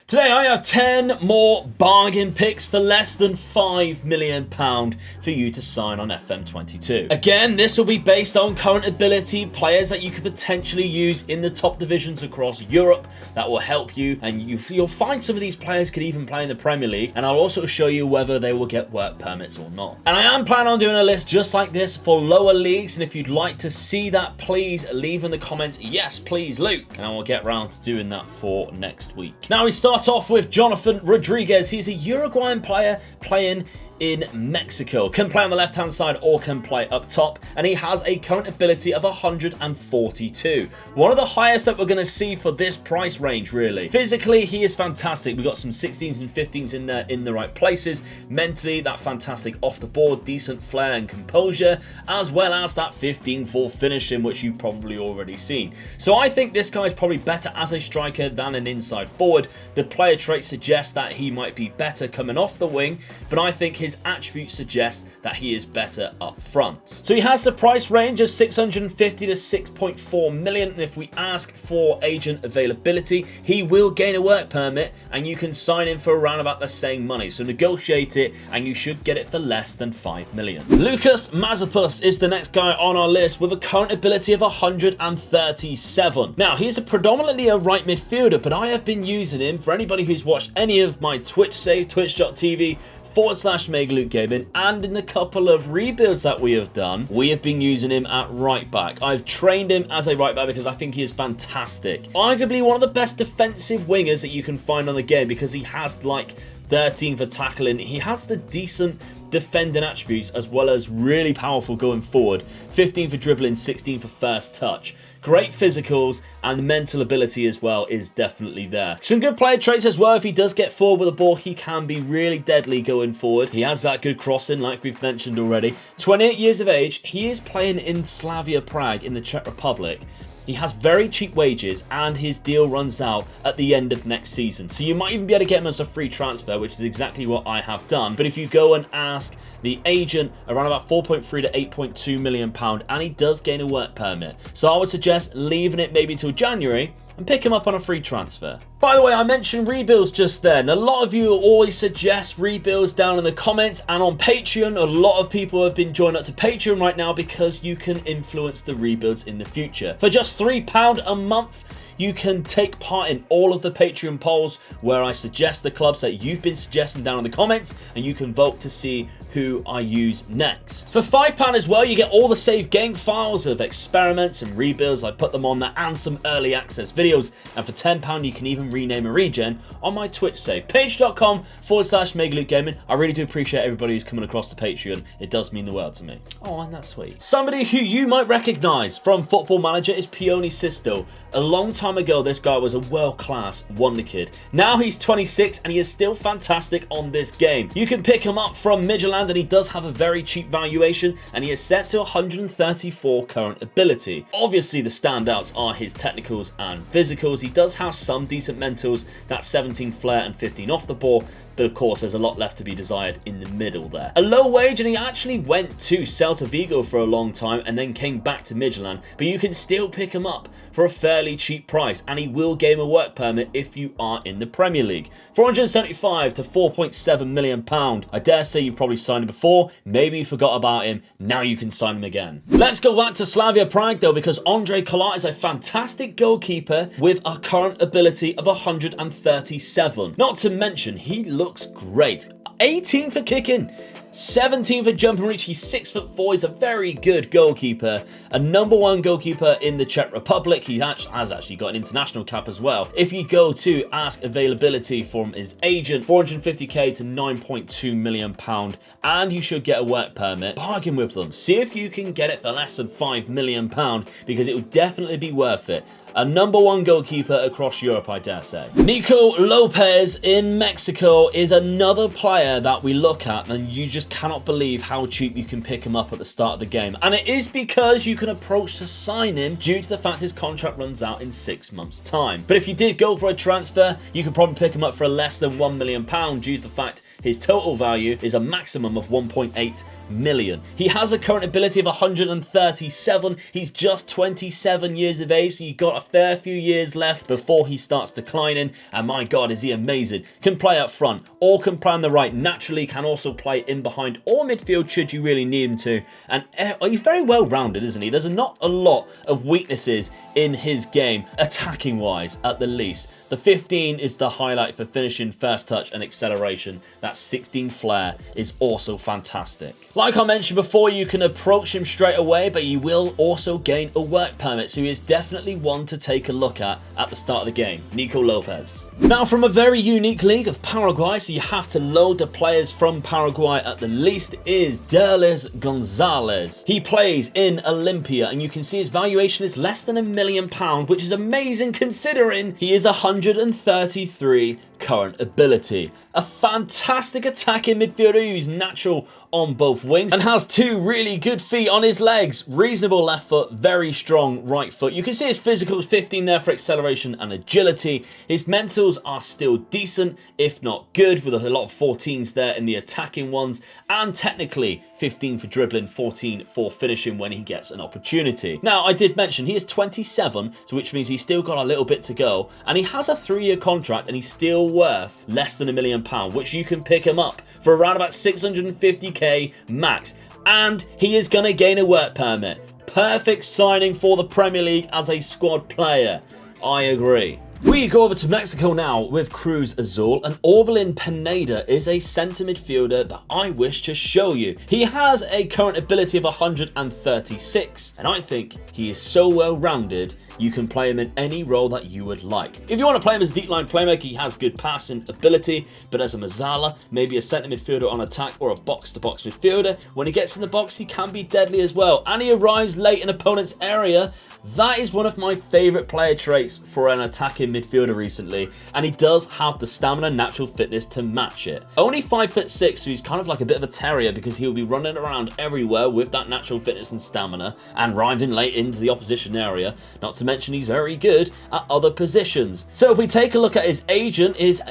Today I have 10 more bargain picks for less than £5 million for you to sign on FM22. Again, this will be based on current ability, players that you could potentially use in the top divisions across Europe that will help you, and you'll find some of these players could even play in the Premier League, and I'll also show you whether they will get work permits or not. And I am planning on doing a list just like this for lower leagues, and if you'd like to see that, please leave in the comments, yes please Luke, and I will get round to doing that for next week. Now we start off with Jonathan Rodriguez. He's a Uruguayan player playing in Mexico. Can play on the left hand side or can play up top, and he has a current ability of 142. One of the highest that we're going to see for this price range, really. Physically, he is fantastic. We've got some 16s and 15s in there in the right places. Mentally, that fantastic off the board, decent flair and composure, as well as that 15-4 finishing, which you've probably already seen. So I think this guy is probably better as a striker than an inside forward. The player traits suggest that he might be better coming off the wing, but I think his attributes suggest that he is better up front. So he has the price range of 650 to 6.4 million, and if we ask for agent availability, he will gain a work permit and you can sign him for around about the same money. So negotiate it and you should get it for less than 5 million. Lucas Masopust is the next guy on our list with a current ability of 137. Now he's predominantly a right midfielder, but I have been using him, for anybody who's watched any of my Twitch save, twitch.tv/Mega Gaming, and in a couple of rebuilds that we have done, we have been using him at right back. I've trained him as a right back because I think he is fantastic. Arguably one of the best defensive wingers that you can find on the game, because he has like 13 for tackling. He has the decent defending attributes as well as really powerful going forward. 15 for dribbling, 16 for first touch. Great physicals, and mental ability as well is definitely there. Some good player traits as well. If he does get forward with the ball, he can be really deadly going forward. He has that good crossing like we've mentioned already. 28 years of age. He is playing in Slavia Prague in the Czech Republic. He has very cheap wages and his deal runs out at the end of next season. So you might even be able to get him as a free transfer, which is exactly what I have done. But if you go and ask the agent, around about 4.3 to 8.2 million pound, and he does gain a work permit. So I would suggest leaving it maybe till January and pick him up on a free transfer. By the way, I mentioned rebuilds just then. A lot of you always suggest rebuilds down in the comments, and on Patreon, a lot of people have been joining up to Patreon right now because you can influence the rebuilds in the future. For just £3 a month, you can take part in all of the Patreon polls where I suggest the clubs that you've been suggesting down in the comments, and you can vote to see who I use next. For £5 as well, you get all the saved game files of experiments and rebuilds. I put them on there, and some early access videos. And for £10, you can even rename a regen on my Twitch save. Page.com/Mega Gaming. I really do appreciate everybody who's coming across to Patreon. It does mean the world to me. Oh, and that's sweet. Somebody who you might recognize from Football Manager is Pione Sisto. A long time ago, this guy was a world-class wonder kid. Now he's 26 and he is still fantastic on this game. You can pick him up from Midtjylland, and he does have a very cheap valuation, and he is set to 134 current ability. Obviously, the standouts are his technicals and physicals. He does have some decent mentals, that's 17 flair and 15 off the ball, but of course there's a lot left to be desired in the middle there. A low wage, and he actually went to Celta Vigo for a long time and then came back to Midtjylland, but you can still pick him up for a fairly cheap price, and he will gain a work permit if you are in the Premier League. 475 to 4.7 million pound. I dare say you've probably signed him before, maybe you forgot about him, now you can sign him again. Let's go back to Slavia Prague though, because Ondrej Colette is a fantastic goalkeeper with a current ability of 137. Not to mention, he looks great. 18 for kicking, 17 for jump and reach. He's 6'4". He's a very good goalkeeper. A #1 goalkeeper in the Czech Republic. He has actually got an international cap as well. If you go to ask availability from his agent, 450k to 9.2 million pound, and you should get a work permit. Bargain with them. See if you can get it for less than 5 million pound, because it will definitely be worth it. A #1 goalkeeper across Europe, I dare say. Nico Lopez in Mexico is another player that we look at, and you just cannot believe how cheap you can pick him up at the start of the game. And it is because you can approach to sign him due to the fact his contract runs out in 6 months' time. But if you did go for a transfer, you could probably pick him up for less than £1 million due to the fact his total value is a maximum of 1.8 million. He has a current ability of 137. He's just 27 years of age, so you got got a fair few years left before he starts declining, and my god, is he amazing. Can play up front, or can play on the right naturally, can also play in behind or midfield should you really need him to, and he's very well rounded, isn't he? There's not a lot of weaknesses in his game, attacking wise at the least. The 15 is the highlight for finishing, first touch and acceleration. That 16 flair is also fantastic. Like I mentioned before, you can approach him straight away, but you will also gain a work permit, so he is definitely one to take a look at the start of the game. Nico Lopez. Now, from a very unique league of Paraguay, so you have to load the players from Paraguay at the least, is Derlis Gonzalez. He plays in Olympia, and you can see his valuation is less than £1 million, which is amazing considering he is 133 current ability. A fantastic attacking midfielder who's natural on both wings and has two really good feet on his legs. Reasonable left foot, very strong right foot. You can see his physicals, 15 there for acceleration and agility. His mentals are still decent, if not good, with a lot of 14s there in the attacking ones, and technically 15 for dribbling, 14 for finishing when he gets an opportunity. Now, I did mention he is 27, so which means he's still got a little bit to go, and he has a 3-year contract, and he's still worth less than £1 million, which you can pick him up for around about 650k max, and he is going to gain a work permit. Perfect signing for the Premier League as a squad player. I agree. We go over to Mexico now with Cruz Azul, and Orbelin Pineda is a centre midfielder that I wish to show you. He has a current ability of 136, and I think he is so well rounded you can play him in any role that you would like. If you want to play him as a deep line playmaker, he has good passing ability, but as a Mazzala, maybe a centre midfielder on attack or a box-to-box midfielder, when he gets in the box, he can be deadly as well, and he arrives late in opponent's area. That is one of my favourite player traits for an attacking midfielder recently, and he does have the stamina and natural fitness to match it. Only 5'6", so he's kind of like a bit of a terrier because he'll be running around everywhere with that natural fitness and stamina and arriving late into the opposition area, not to mention he's very good at other positions. So if we take a look at his agent is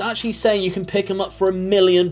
actually saying you can pick him up for £1 million,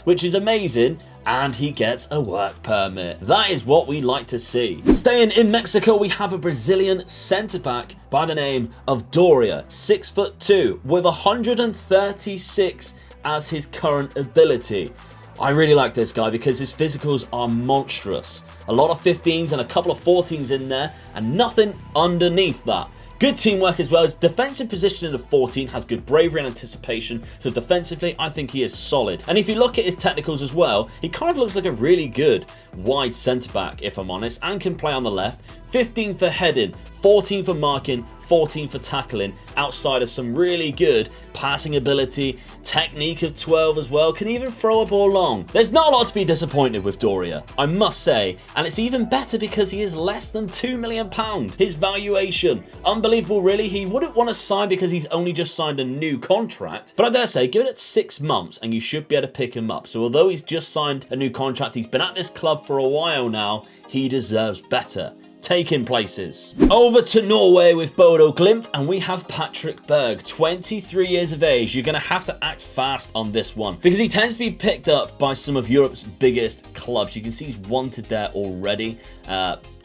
which is amazing, and he gets a work permit. That is what we like to see. Staying in Mexico, we have a Brazilian centre-back by the name of Doria, 6'2", with 136 as his current ability. I really like this guy because his physicals are monstrous. A lot of 15s and a couple of 14s in there, and nothing underneath that. Good teamwork as well. His defensive positioning of 14 has good bravery and anticipation, so defensively I think he is solid. And if you look at his technicals as well, he kind of looks like a really good wide centre-back, if I'm honest, and can play on the left. 15 for heading, 14 for marking, 14 for tackling, outside of some really good passing ability, technique of 12 as well, can even throw a ball long. There's not a lot to be disappointed with Doria, I must say, and it's even better because he is less than £2 million. His valuation, unbelievable really. He wouldn't want to sign because he's only just signed a new contract, but I dare say give it 6 months and you should be able to pick him up. So although he's just signed a new contract, he's been at this club for a while now, he deserves better. Taking places. Over to Norway with Bodo Glimt, and we have Patrick Berg, 23 years of age. You're going to have to act fast on this one because he tends to be picked up by some of Europe's biggest clubs. You can see he's wanted there already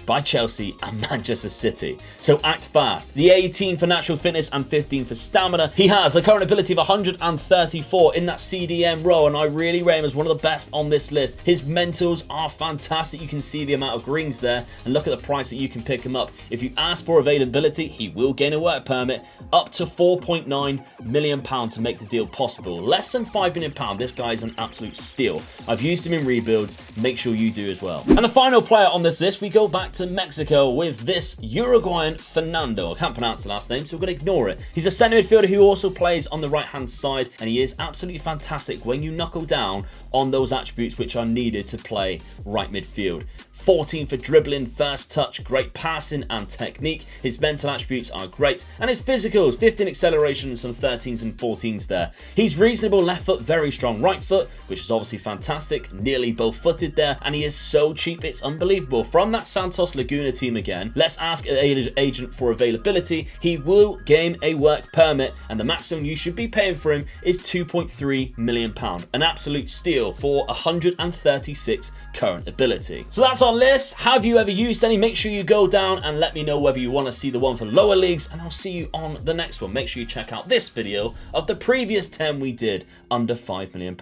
by Chelsea and Manchester City. So act fast. The 18 for natural fitness and 15 for stamina. He has a current ability of 134 in that CDM role, and I really rate him as one of the best on this list. His mentals are fantastic. You can see the amount of greens there, and look at the price that you can pick him up. If you ask for availability, he will gain a work permit up to £4.9 million to make the deal possible. Less than £5 million. This guy is an absolute steal. I've used him in rebuilds. Make sure you do as well. And the final player on this list, we go back to Mexico with this Uruguayan Fernando. I can't pronounce the last name, so we're going to ignore it. He's a centre midfielder who also plays on the right-hand side, and he is absolutely fantastic when you knuckle down on those attributes which are needed to play right midfield. 14 for dribbling, first touch, great passing and technique. His mental attributes are great, and his physicals, 15 acceleration and some 13s and 14s there. He's reasonable left foot, very strong right foot, which is obviously fantastic, nearly both footed there, and he is so cheap it's unbelievable. From that Santos Laguna team again, let's ask an agent for availability. He will gain a work permit, and the maximum you should be paying for him is £2.3 million. An absolute steal for 136 current ability. So that's our on lists. Have you ever used any? Make sure you go down and let me know whether you want to see the one for lower leagues, and I'll see you on the next one. Make sure you check out this video of the previous 10 we did under £5 million.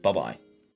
Bye-bye.